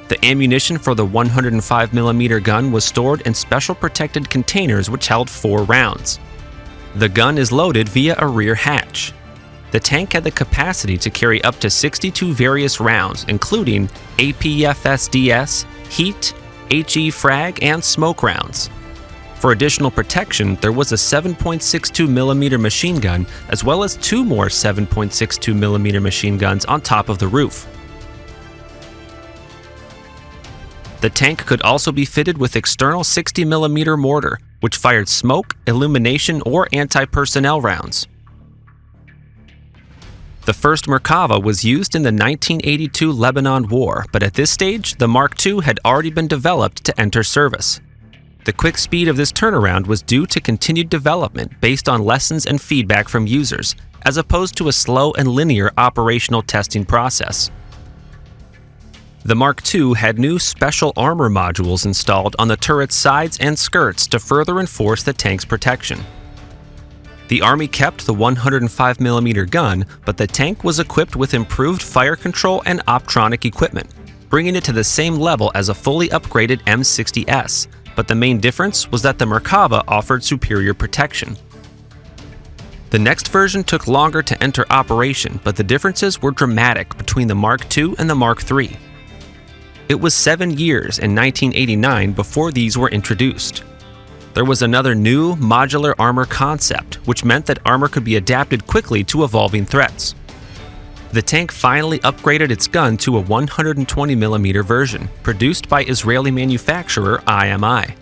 The ammunition for the 105mm gun was stored in special protected containers which held 4 rounds. The gun is loaded via a rear hatch. The tank had the capacity to carry up to 62 various rounds, including APFSDS, heat, HE frag, and smoke rounds. For additional protection, there was a 7.62mm machine gun, as well as 2 more 7.62mm machine guns on top of the roof. The tank could also be fitted with external 60mm mortar, which fired smoke, illumination, or anti-personnel rounds. The first Merkava was used in the 1982 Lebanon War, but at this stage, the Mark II had already been developed to enter service. The quick speed of this turnaround was due to continued development based on lessons and feedback from users, as opposed to a slow and linear operational testing process. The Mark II had new special armor modules installed on the turret's sides and skirts to further enforce the tank's protection. The Army kept the 105mm gun, but the tank was equipped with improved fire control and optronic equipment, bringing it to the same level as a fully upgraded M60S, but the main difference was that the Merkava offered superior protection. The next version took longer to enter operation, but the differences were dramatic between the Mark II and the Mark III. It was 7 years in 1989 before these were introduced. There was another new modular armor concept, which meant that armor could be adapted quickly to evolving threats. The tank finally upgraded its gun to a 120mm version, produced by Israeli manufacturer IMI.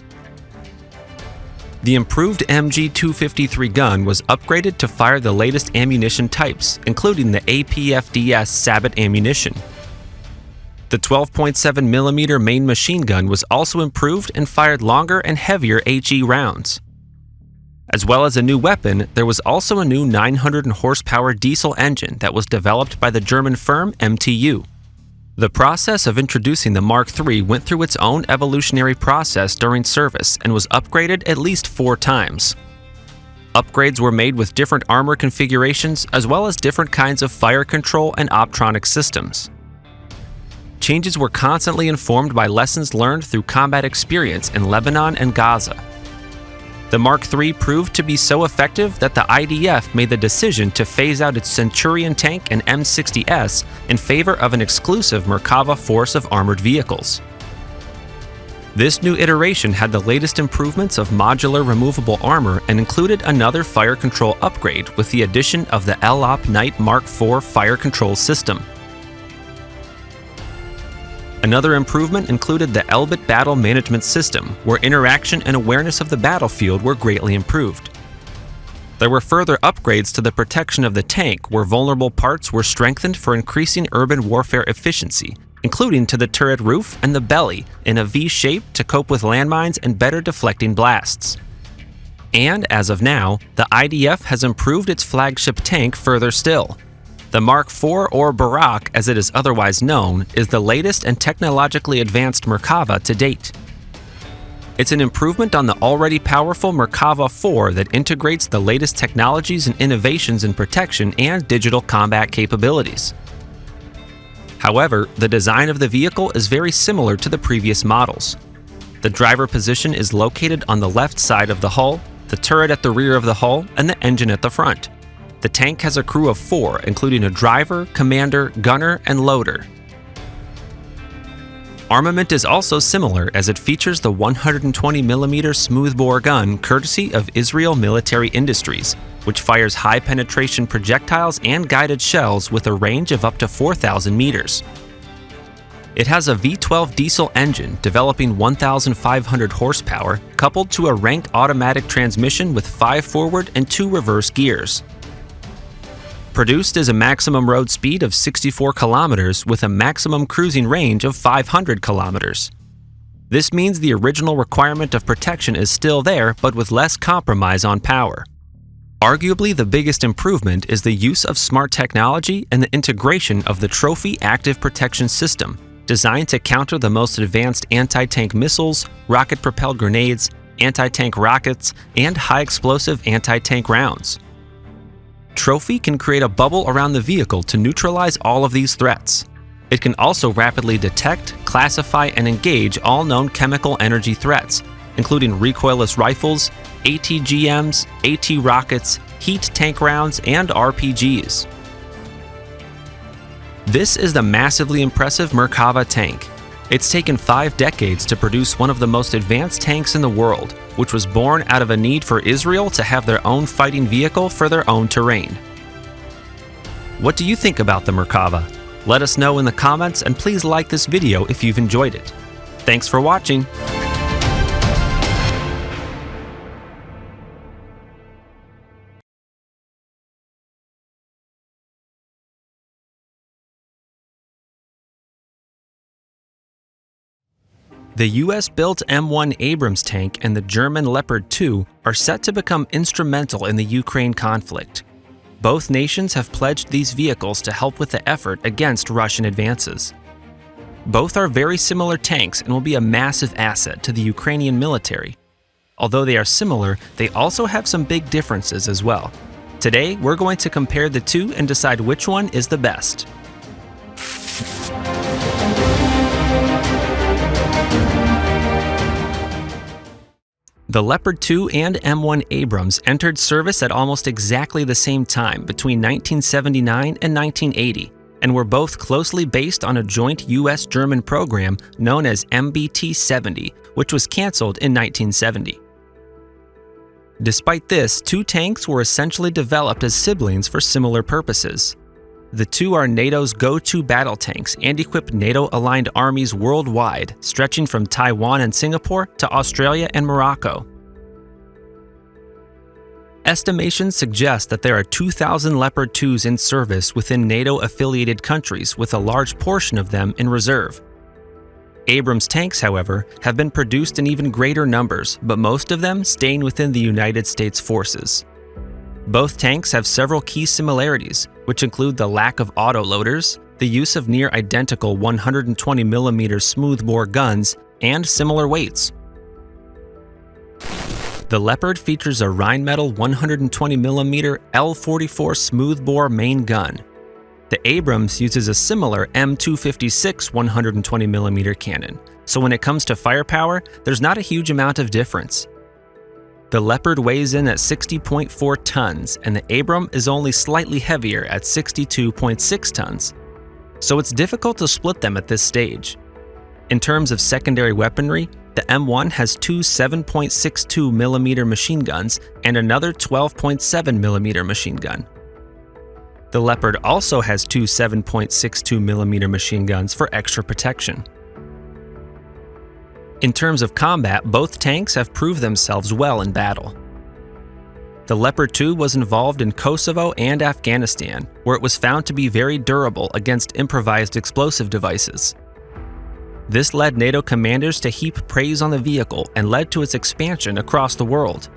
The improved MG253 gun was upgraded to fire the latest ammunition types, including the APFDS Sabot ammunition. The 12.7mm main machine gun was also improved and fired longer and heavier HE rounds. As well as a new weapon, there was also a new 900 horsepower diesel engine that was developed by the German firm MTU. The process of introducing the Mark III went through its own evolutionary process during service and was upgraded at least 4 times. Upgrades were made with different armor configurations as well as different kinds of fire control and optronic systems. Changes were constantly informed by lessons learned through combat experience in Lebanon and Gaza. The Mark III proved to be so effective that the IDF made the decision to phase out its Centurion tank and M60S in favor of an exclusive Merkava force of armored vehicles. This new iteration had the latest improvements of modular removable armor and included another fire control upgrade with the addition of the LOP Knight Mark IV fire control system. Another improvement included the Elbit Battle Management System, where interaction and awareness of the battlefield were greatly improved. There were further upgrades to the protection of the tank, where vulnerable parts were strengthened for increasing urban warfare efficiency, including to the turret roof and the belly in a V shape to cope with landmines and better deflecting blasts. And as of now, the IDF has improved its flagship tank further still. The Mark IV, or Barak as it is otherwise known, is the latest and technologically advanced Merkava to date. It's an improvement on the already powerful Merkava IV that integrates the latest technologies and innovations in protection and digital combat capabilities. However, the design of the vehicle is very similar to the previous models. The The driver position is located on the left side of the hull, the turret at the rear of the hull, and the engine at the front. The tank has a crew of 4, including a driver, commander, gunner, and loader. Armament is also similar as it features the 120mm smoothbore gun courtesy of Israel Military Industries, which fires high-penetration projectiles and guided shells with a range of up to 4,000 meters. It has a V12 diesel engine developing 1,500 horsepower coupled to a Renk automatic transmission with 5 forward and 2 reverse gears. Produced is a maximum road speed of 64 kilometers with a maximum cruising range of 500 kilometers. This means the original requirement of protection is still there, but with less compromise on power. Arguably, the biggest improvement is the use of smart technology and the integration of the Trophy Active Protection System, designed to counter the most advanced anti-tank missiles, rocket-propelled grenades, anti-tank rockets, and high-explosive anti-tank rounds. Trophy can create a bubble around the vehicle to neutralize all of these threats. It can also rapidly detect, classify, and engage all known chemical energy threats, including recoilless rifles, ATGMs, AT rockets, heat tank rounds, and RPGs. This is the massively impressive Merkava tank. It's taken 5 decades to produce one of the most advanced tanks in the world, which was born out of a need for Israel to have their own fighting vehicle for their own terrain. What do you think about the Merkava? Let us know in the comments, and please like this video if you've enjoyed it. Thanks for watching! The US-built M1 Abrams tank and the German Leopard 2 are set to become instrumental in the Ukraine conflict. Both nations have pledged these vehicles to help with the effort against Russian advances. Both are very similar tanks and will be a massive asset to the Ukrainian military. Although they are similar, they also have some big differences as well. Today, we're going to compare the two and decide which one is the best. The Leopard 2 and M1 Abrams entered service at almost exactly the same time between 1979 and 1980, and were both closely based on a joint US-German program known as MBT-70, which was canceled in 1970. Despite this, 2 tanks were essentially developed as siblings for similar purposes. The 2 are NATO's go-to battle tanks and equip NATO-aligned armies worldwide, stretching from Taiwan and Singapore to Australia and Morocco. Estimations suggest that there are 2,000 Leopard 2s in service within NATO-affiliated countries, with a large portion of them in reserve. Abrams tanks, however, have been produced in even greater numbers, but most of them staying within the United States forces. Both tanks have several key similarities, which include the lack of autoloaders, the use of near-identical 120mm smoothbore guns, and similar weights. The Leopard features a Rheinmetall 120mm L44 smoothbore main gun. The Abrams uses a similar M256 120mm cannon, so when it comes to firepower, there's not a huge amount of difference. The Leopard weighs in at 60.4 tons, and the Abram is only slightly heavier at 62.6 tons. So it's difficult to split them at this stage. In terms of secondary weaponry, the M1 has 2 7.62mm machine guns and another 12.7mm machine gun. The Leopard also has 2 7.62mm machine guns for extra protection. In terms of combat, both tanks have proved themselves well in battle. The Leopard 2 was involved in Kosovo and Afghanistan, where it was found to be very durable against improvised explosive devices. This led NATO commanders to heap praise on the vehicle and led to its expansion across the world.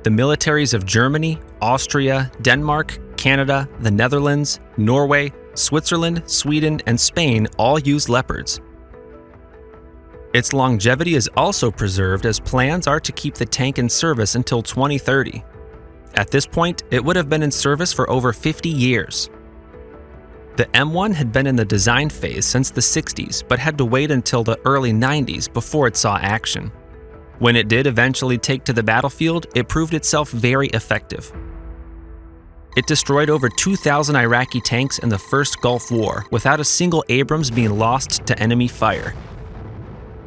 The militaries of Germany, Austria, Denmark, Canada, the Netherlands, Norway, Switzerland, Sweden, and Spain all use Leopards. Its longevity is also preserved, as plans are to keep the tank in service until 2030. At this point, it would have been in service for over 50 years. The M1 had been in the design phase since the 60s, but had to wait until the early 90s before it saw action. When it did eventually take to the battlefield, it proved itself very effective. It destroyed over 2,000 Iraqi tanks in the first Gulf War without a single Abrams being lost to enemy fire.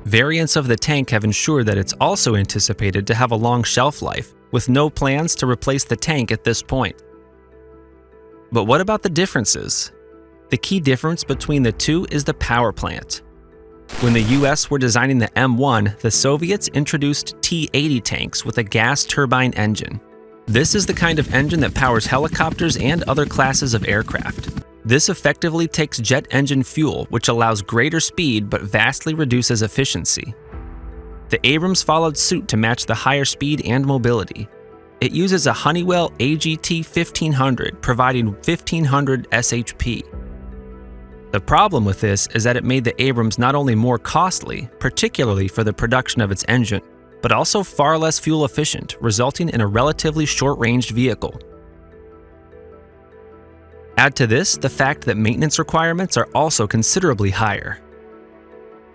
Variants of the tank have ensured that it's also anticipated to have a long shelf life, with no plans to replace the tank at this point. But what about the differences? The key difference between the two is the power plant. When the US were designing the M1, the Soviets introduced T-80 tanks with a gas turbine engine. This is the kind of engine that powers helicopters and other classes of aircraft. This effectively takes jet engine fuel, which allows greater speed but vastly reduces efficiency. The Abrams followed suit to match the higher speed and mobility. It uses a Honeywell AGT 1500, providing 1500 SHP. The problem with this is that it made the Abrams not only more costly, particularly for the production of its engine, but also far less fuel efficient, resulting in a relatively short-ranged vehicle. Add to this the fact that maintenance requirements are also considerably higher.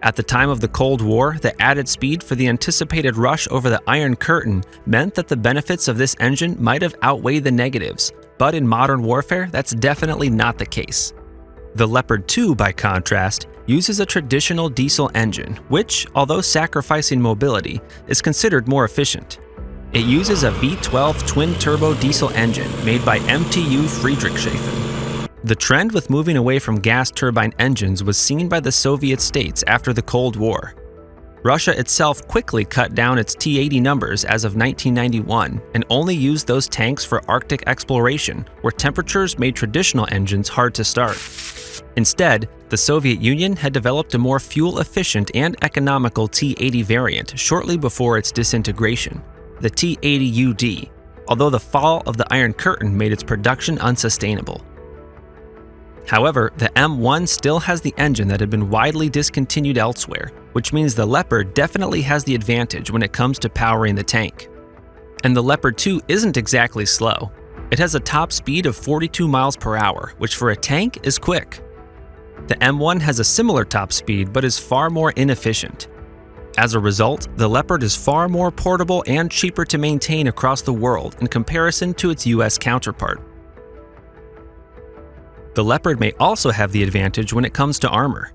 At the time of the Cold War, the added speed for the anticipated rush over the Iron Curtain meant that the benefits of this engine might have outweighed the negatives, but in modern warfare, that's definitely not the case. The Leopard 2, by contrast, uses a traditional diesel engine, which, although sacrificing mobility, is considered more efficient. It uses a V12 twin-turbo diesel engine made by MTU Friedrichshafen. The trend with moving away from gas turbine engines was seen by the Soviet states after the Cold War. Russia itself quickly cut down its T-80 numbers as of 1991 and only used those tanks for Arctic exploration, where temperatures made traditional engines hard to start. Instead, the Soviet Union had developed a more fuel-efficient and economical T-80 variant shortly before its disintegration, the T-80UD, although the fall of the Iron Curtain made its production unsustainable. However, the M1 still has the engine that had been widely discontinued elsewhere, which means the Leopard definitely has the advantage when it comes to powering the tank. And the Leopard 2 isn't exactly slow. It has a top speed of 42 miles per hour, which for a tank is quick. The M1 has a similar top speed but is far more inefficient. As a result, the Leopard is far more portable and cheaper to maintain across the world in comparison to its US counterpart. The Leopard may also have the advantage when it comes to armor.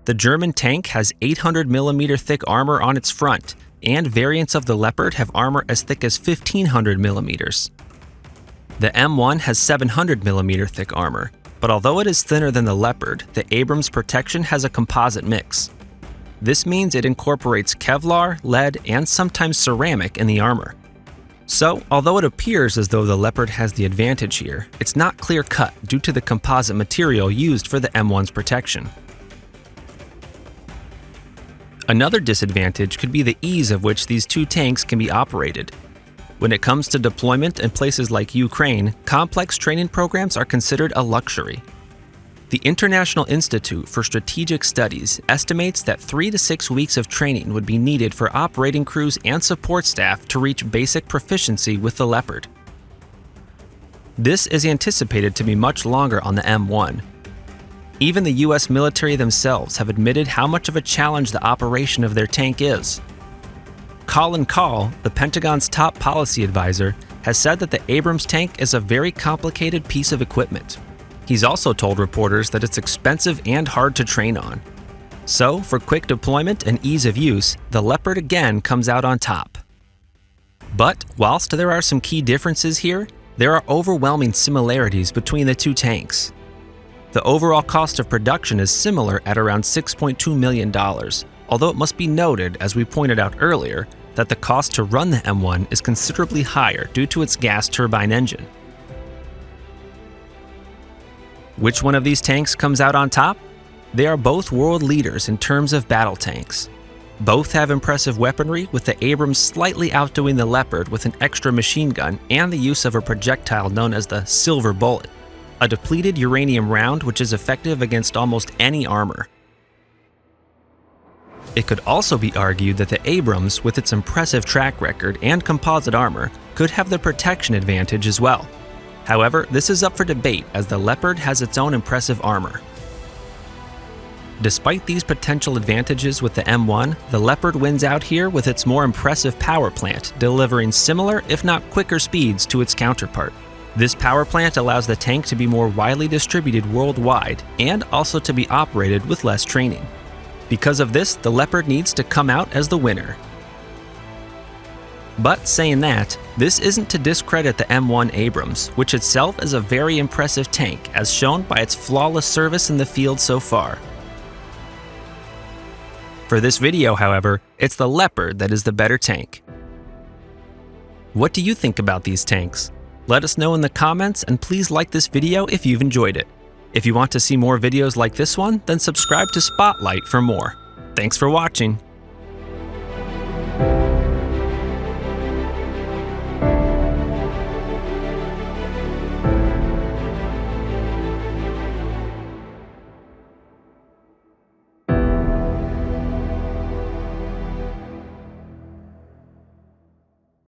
The German tank has 800mm thick armor on its front, and variants of the Leopard have armor as thick as 1500mm. The M1 has 700mm thick armor, but although it is thinner than the Leopard, the Abrams protection has a composite mix. This means it incorporates Kevlar, lead, and sometimes ceramic in the armor. So, although it appears as though the Leopard has the advantage here, it's not clear-cut due to the composite material used for the M1's protection. Another disadvantage could be the ease of which these two tanks can be operated. When it comes to deployment in places like Ukraine, complex training programs are considered a luxury. The International Institute for Strategic Studies estimates that 3 to 6 weeks of training would be needed for operating crews and support staff to reach basic proficiency with the Leopard. This is anticipated to be much longer on the M1. Even the US military themselves have admitted how much of a challenge the operation of their tank is. Colin Kahl, the Pentagon's top policy advisor, has said that the Abrams tank is a very complicated piece of equipment. He's also told reporters that it's expensive and hard to train on. So, for quick deployment and ease of use, the Leopard again comes out on top. But, whilst there are some key differences here, there are overwhelming similarities between the two tanks. The overall cost of production is similar at around $6.2 million, although it must be noted, as we pointed out earlier, that the cost to run the M1 is considerably higher due to its gas turbine engine. Which one of these tanks comes out on top? They are both world leaders in terms of battle tanks. Both have impressive weaponry, with the Abrams slightly outdoing the Leopard with an extra machine gun and the use of a projectile known as the Silver Bullet, a depleted uranium round which is effective against almost any armor. It could also be argued that the Abrams, with its impressive track record and composite armor, could have the protection advantage as well. However, this is up for debate as the Leopard has its own impressive armor. Despite these potential advantages with the M1, the Leopard wins out here with its more impressive power plant, delivering similar, if not quicker speeds to its counterpart. This power plant allows the tank to be more widely distributed worldwide and also to be operated with less training. Because of this, the Leopard needs to come out as the winner. But saying that, this isn't to discredit the M1 Abrams, which itself is a very impressive tank as shown by its flawless service in the field so far. For this video, however, it's the Leopard that is the better tank. What do you think about these tanks? Let us know in the comments, and please like this video if you've enjoyed it. If you want to see more videos like this one, then subscribe to Spotlight for more. Thanks for watching.